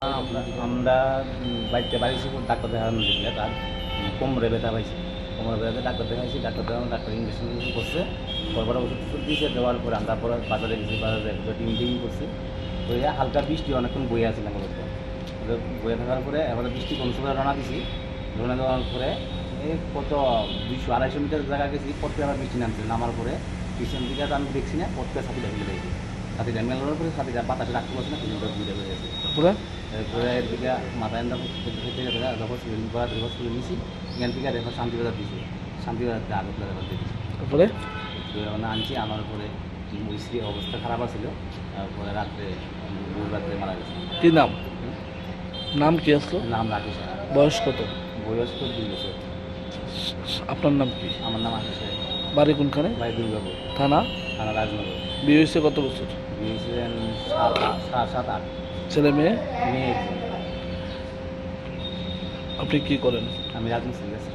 আমরা বাড়িতে বাড়িছি ডাক্তার দেখানো দিলে তার কোমরে ব্যথা পাইছি। কোমরে ব্যথাতে ডাক্তার দেখাইছি, ডাক্তার দেখানো ডাক্তার ইঞ্জেকশন করছে, পরপর ওষুধ টষুধ দিয়েছে। দেওয়ার পরে আমরা পরে বাজারে গেছি, বাজারে টিম টিম করছি। তো এই হালকা বৃষ্টি অনেকক্ষণ বয়ে আসছিলাম মূলত। বয়ে থাকার পরে এবারে বৃষ্টি কোন সময় রওনা দিছি। রওনা দেওয়ার পরে এই কত 200-250 মিটার জায়গা গেছি, পথে আবার বৃষ্টি নামছে। নামার পরে পিছন দিকে আমি দেখছি না, পথে ছাতিটা ভেঙে দেখছি। ছাতিটা মেলানোর পরে ছাতিটা বাতাসে রাখতে পারছি না, পিছন দুইটা হয়ে গেছে। এরপরে এদিকে মাথায় থেকে যখন হসপিটালে নিয়েছি, এখান থেকে রেফার শান্তিবাজার দিয়েছি। শান্তিবাজারতে আগরতলা রেফার দিয়ে দিয়েছি। তারপরে আনছি, আনার পরে স্ত্রী অবস্থা খারাপ ছিল। তারপরে রাত্রে রাত্রে মারা গেছে। কি নাম? নাম কি আসলো? নাম রাকেশ। বয়স কত? বয়স তো 2 বছর। আপনার নাম কি? আমার নাম আশিস। বাড়ি কোনখানে? ভাই দুর্গাপুর থানা? থানা রাজনগর। বিয়ে হয়েছে কত বছর? গিয়েছিলেন 7-8 ছেলে মেয়ে? মেয়ে একজন। আপনি কি করেন? আমি রাজমিস্ত্রি আছি।